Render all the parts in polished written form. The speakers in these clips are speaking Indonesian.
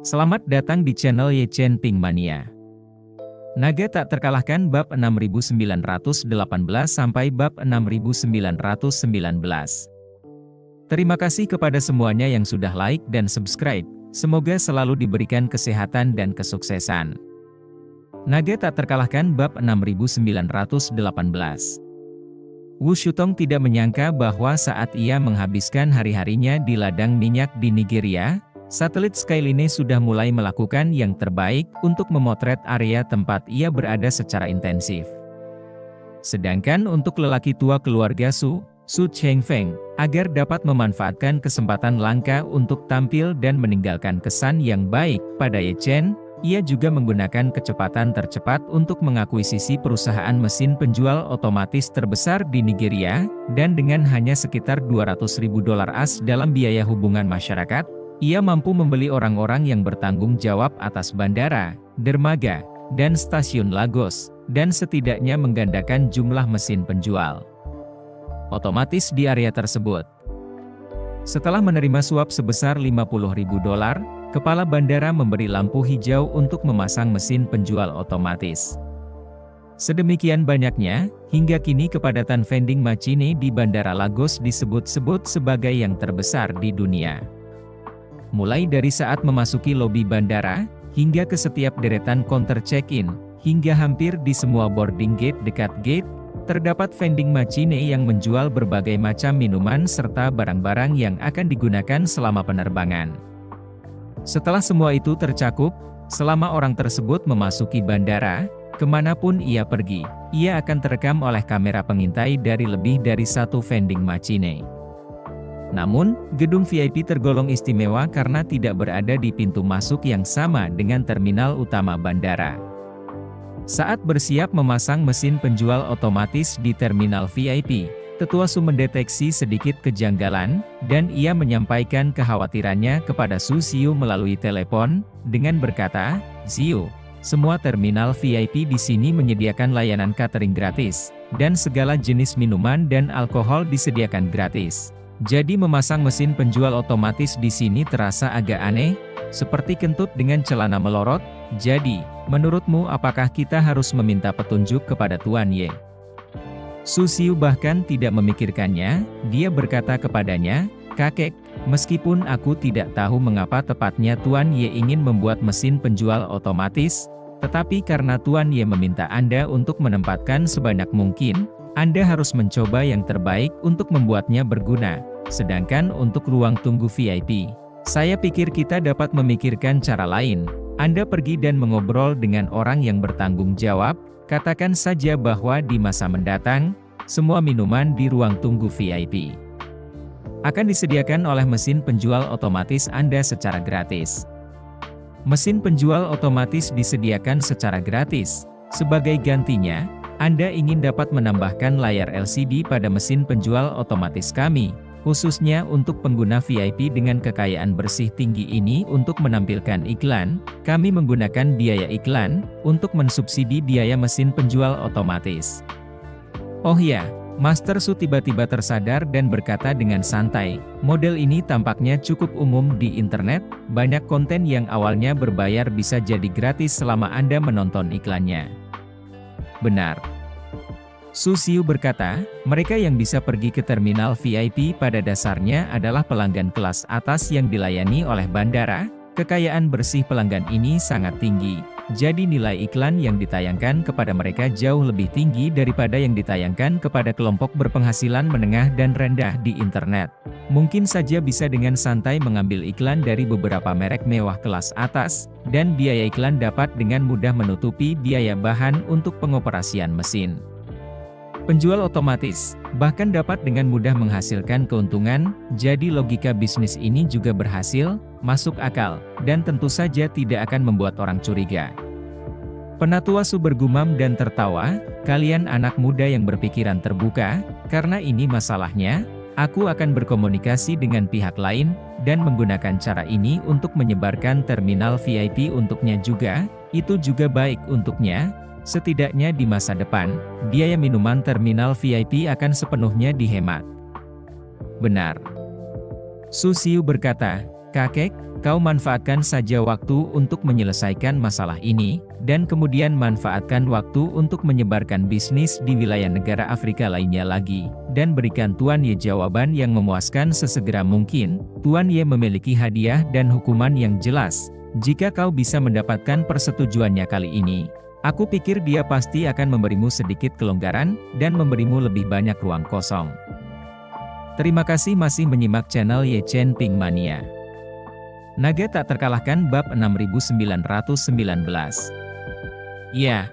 Selamat datang di channel Yechen Pink Mania. Naga tak terkalahkan bab 6918 sampai bab 6919. Terima kasih kepada semuanya yang sudah like dan subscribe. Semoga selalu diberikan kesehatan dan kesuksesan. Naga tak terkalahkan bab 6918. Wu Shutong tidak menyangka bahwa saat ia menghabiskan hari-harinya di ladang minyak di Nigeria, satelit Skyline sudah mulai melakukan yang terbaik untuk memotret area tempat ia berada secara intensif. Sedangkan untuk lelaki tua keluarga Su Chengfeng, agar dapat memanfaatkan kesempatan langka untuk tampil dan meninggalkan kesan yang baik pada Ye Chen, ia juga menggunakan kecepatan tercepat untuk mengakuisisi perusahaan mesin penjual otomatis terbesar di Nigeria, dan dengan hanya sekitar $200.000 AS dalam biaya hubungan masyarakat, ia mampu membeli orang-orang yang bertanggung jawab atas bandara, dermaga, dan stasiun Lagos, dan setidaknya menggandakan jumlah mesin penjual otomatis di area tersebut. Setelah menerima suap sebesar $50.000, kepala bandara memberi lampu hijau untuk memasang mesin penjual otomatis. Sedemikian banyaknya, hingga kini kepadatan vending machine di Bandara Lagos disebut-sebut sebagai yang terbesar di dunia. Mulai dari saat memasuki lobi bandara, hingga ke setiap deretan counter check-in, hingga hampir di semua boarding gate dekat gate, terdapat vending machine yang menjual berbagai macam minuman serta barang-barang yang akan digunakan selama penerbangan. Setelah semua itu tercakup, selama orang tersebut memasuki bandara, kemanapun ia pergi, ia akan terekam oleh kamera pengintai dari lebih dari satu vending machine. Namun, gedung VIP tergolong istimewa karena tidak berada di pintu masuk yang sama dengan terminal utama bandara. Saat bersiap memasang mesin penjual otomatis di terminal VIP, Tetua Su mendeteksi sedikit kejanggalan, dan ia menyampaikan kekhawatirannya kepada Su Xiu melalui telepon, dengan berkata, "Xiu, semua terminal VIP di sini menyediakan layanan catering gratis, dan segala jenis minuman dan alkohol disediakan gratis. Jadi memasang mesin penjual otomatis di sini terasa agak aneh, seperti kentut dengan celana melorot. Jadi, menurutmu apakah kita harus meminta petunjuk kepada Tuan Ye?" Su Xiu bahkan tidak memikirkannya, dia berkata kepadanya, "Kakek, meskipun aku tidak tahu mengapa tepatnya Tuan Ye ingin membuat mesin penjual otomatis, tetapi karena Tuan Ye meminta Anda untuk menempatkan sebanyak mungkin, Anda harus mencoba yang terbaik untuk membuatnya berguna. Sedangkan untuk ruang tunggu VIP, saya pikir kita dapat memikirkan cara lain. Anda pergi dan mengobrol dengan orang yang bertanggung jawab, katakan saja bahwa di masa mendatang, semua minuman di ruang tunggu VIP akan disediakan oleh mesin penjual otomatis Anda secara gratis. Mesin penjual otomatis disediakan secara gratis. Sebagai gantinya, Anda ingin dapat menambahkan layar LCD pada mesin penjual otomatis kami, khususnya untuk pengguna VIP dengan kekayaan bersih tinggi ini untuk menampilkan iklan, kami menggunakan biaya iklan, untuk mensubsidi biaya mesin penjual otomatis." Oh ya, Master Su tiba-tiba tersadar dan berkata dengan santai, "Model ini tampaknya cukup umum di internet, banyak konten yang awalnya berbayar bisa jadi gratis selama Anda menonton iklannya." Benar. Su Xiu berkata, mereka yang bisa pergi ke terminal VIP pada dasarnya adalah pelanggan kelas atas yang dilayani oleh bandara. Kekayaan bersih pelanggan ini sangat tinggi, jadi nilai iklan yang ditayangkan kepada mereka jauh lebih tinggi daripada yang ditayangkan kepada kelompok berpenghasilan menengah dan rendah di internet. Mungkin saja bisa dengan santai mengambil iklan dari beberapa merek mewah kelas atas, dan biaya iklan dapat dengan mudah menutupi biaya bahan untuk pengoperasian mesin penjual otomatis, bahkan dapat dengan mudah menghasilkan keuntungan. Jadi logika bisnis ini juga berhasil, masuk akal, dan tentu saja tidak akan membuat orang curiga. Penatua Su bergumam dan tertawa, "Kalian anak muda yang berpikiran terbuka, karena ini masalahnya, aku akan berkomunikasi dengan pihak lain, dan menggunakan cara ini untuk menyebarkan terminal VIP untuknya juga, itu juga baik untuknya. Setidaknya di masa depan, biaya minuman terminal VIP akan sepenuhnya dihemat." Benar. Su Xiu berkata, Kakek, kau manfaatkan saja waktu untuk menyelesaikan masalah ini, dan kemudian manfaatkan waktu untuk menyebarkan bisnis di wilayah negara Afrika lainnya lagi, dan berikan Tuan Ye jawaban yang memuaskan sesegera mungkin. Tuan Ye memiliki hadiah dan hukuman yang jelas, jika kau bisa mendapatkan persetujuannya kali ini. Aku pikir dia pasti akan memberimu sedikit kelonggaran, dan memberimu lebih banyak ruang kosong. Terima kasih masih menyimak channel Ye Chen Ping Mania. Naga tak terkalahkan bab 6919. Ya.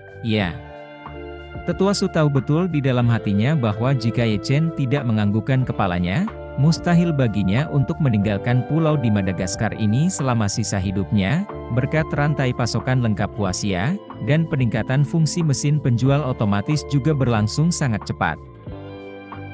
Tetua Su tahu betul di dalam hatinya bahwa jika Ye Chen tidak menganggukkan kepalanya, mustahil baginya untuk meninggalkan pulau di Madagaskar ini selama sisa hidupnya, berkat rantai pasokan lengkap Huaxia, dan peningkatan fungsi mesin penjual otomatis juga berlangsung sangat cepat.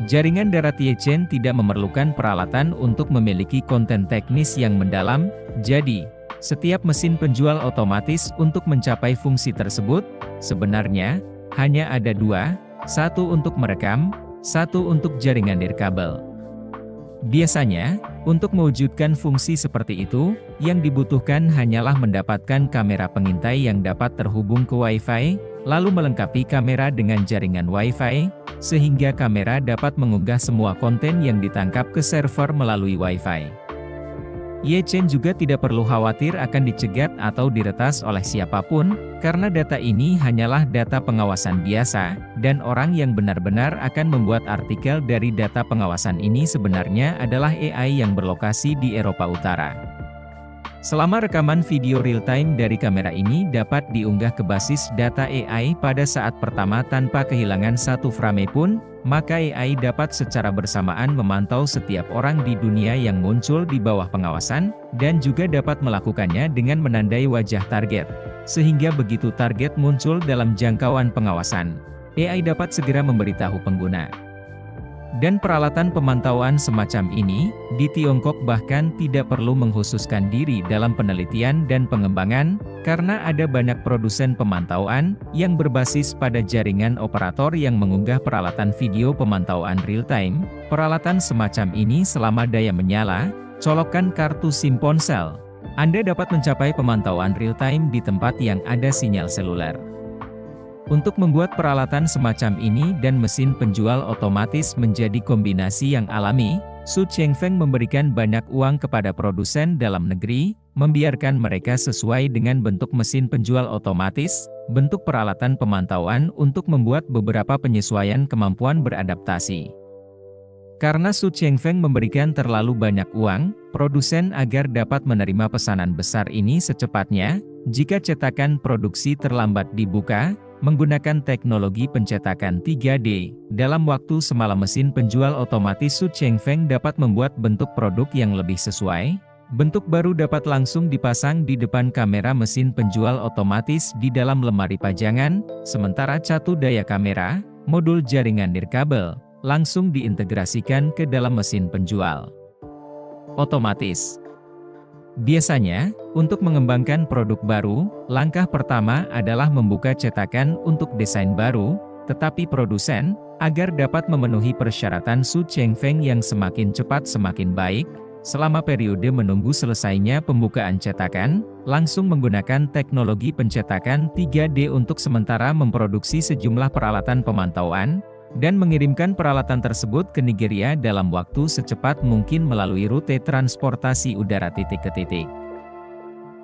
Jaringan darat Ye Chen tidak memerlukan peralatan untuk memiliki konten teknis yang mendalam, jadi, setiap mesin penjual otomatis untuk mencapai fungsi tersebut, sebenarnya, hanya ada dua, satu untuk merekam, satu untuk jaringan nirkabel. Biasanya, untuk mewujudkan fungsi seperti itu, yang dibutuhkan hanyalah mendapatkan kamera pengintai yang dapat terhubung ke Wi-Fi, lalu melengkapi kamera dengan jaringan Wi-Fi, sehingga kamera dapat mengunggah semua konten yang ditangkap ke server melalui Wi-Fi. Ye Chen juga tidak perlu khawatir akan dicegat atau diretas oleh siapapun, karena data ini hanyalah data pengawasan biasa, dan orang yang benar-benar akan membuat artikel dari data pengawasan ini sebenarnya adalah AI yang berlokasi di Eropa Utara. Selama rekaman video real-time dari kamera ini dapat diunggah ke basis data AI pada saat pertama tanpa kehilangan satu frame pun, maka AI dapat secara bersamaan memantau setiap orang di dunia yang muncul di bawah pengawasan, dan juga dapat melakukannya dengan menandai wajah target. Sehingga begitu target muncul dalam jangkauan pengawasan, AI dapat segera memberitahu pengguna. Dan peralatan pemantauan semacam ini, di Tiongkok bahkan tidak perlu mengkhususkan diri dalam penelitian dan pengembangan, karena ada banyak produsen pemantauan, yang berbasis pada jaringan operator yang mengunggah peralatan video pemantauan real-time. Peralatan semacam ini selama daya menyala, colokkan kartu SIM ponsel. Anda dapat mencapai pemantauan real-time di tempat yang ada sinyal seluler. Untuk membuat peralatan semacam ini dan mesin penjual otomatis menjadi kombinasi yang alami, Su Chengfeng memberikan banyak uang kepada produsen dalam negeri, membiarkan mereka sesuai dengan bentuk mesin penjual otomatis, bentuk peralatan pemantauan untuk membuat beberapa penyesuaian kemampuan beradaptasi. Karena Su Chengfeng memberikan terlalu banyak uang, produsen agar dapat menerima pesanan besar ini secepatnya, jika cetakan produksi terlambat dibuka, menggunakan teknologi pencetakan 3D, dalam waktu semalam mesin penjual otomatis Su Chengfeng dapat membuat bentuk produk yang lebih sesuai. Bentuk baru dapat langsung dipasang di depan kamera mesin penjual otomatis di dalam lemari pajangan, sementara catu daya kamera, modul jaringan nirkabel, langsung diintegrasikan ke dalam mesin penjual otomatis. Biasanya, untuk mengembangkan produk baru, langkah pertama adalah membuka cetakan untuk desain baru, tetapi produsen, agar dapat memenuhi persyaratan Su Chengfeng yang semakin cepat semakin baik, selama periode menunggu selesainya pembukaan cetakan, langsung menggunakan teknologi pencetakan 3D untuk sementara memproduksi sejumlah peralatan pemantauan, dan mengirimkan peralatan tersebut ke Nigeria dalam waktu secepat mungkin melalui rute transportasi udara titik ke titik.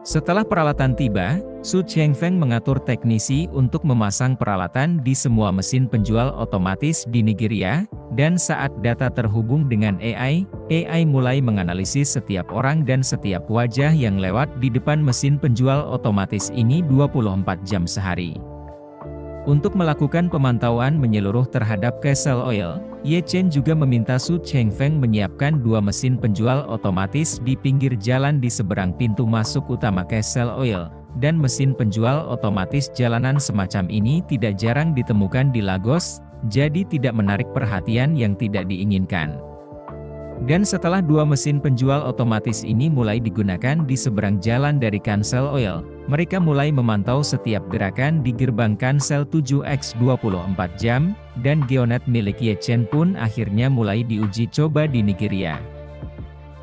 Setelah peralatan tiba, Su Chengfeng mengatur teknisi untuk memasang peralatan di semua mesin penjual otomatis di Nigeria, dan saat data terhubung dengan AI mulai menganalisis setiap orang dan setiap wajah yang lewat di depan mesin penjual otomatis ini 24 jam sehari. Untuk melakukan pemantauan menyeluruh terhadap Castle Oil, Ye Chen juga meminta Su Chengfeng menyiapkan 2 mesin penjual otomatis di pinggir jalan di seberang pintu masuk utama Castle Oil, dan mesin penjual otomatis jalanan semacam ini tidak jarang ditemukan di Lagos, jadi tidak menarik perhatian yang tidak diinginkan. Dan setelah 2 mesin penjual otomatis ini mulai digunakan di seberang jalan dari Castle Oil, mereka mulai memantau setiap gerakan di gerbang Cancel 7x 24 jam, dan Geonet milik Ye Chen pun akhirnya mulai diuji coba di Nigeria.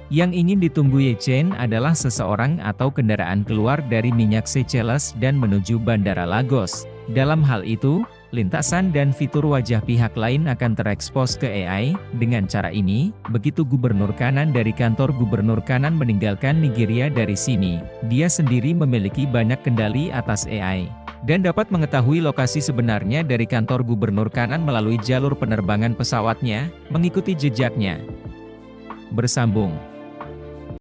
Yang ingin ditunggu Yechen adalah seseorang atau kendaraan keluar dari minyak Seychelles dan menuju Bandara Lagos. Dalam hal itu, lintasan dan fitur wajah pihak lain akan terekspos ke AI. Dengan cara ini, begitu Gubernur Kanan dari kantor Gubernur Kanan meninggalkan Nigeria dari sini, dia sendiri memiliki banyak kendali atas AI. Dan dapat mengetahui lokasi sebenarnya dari kantor Gubernur Kanan melalui jalur penerbangan pesawatnya, mengikuti jejaknya. Bersambung.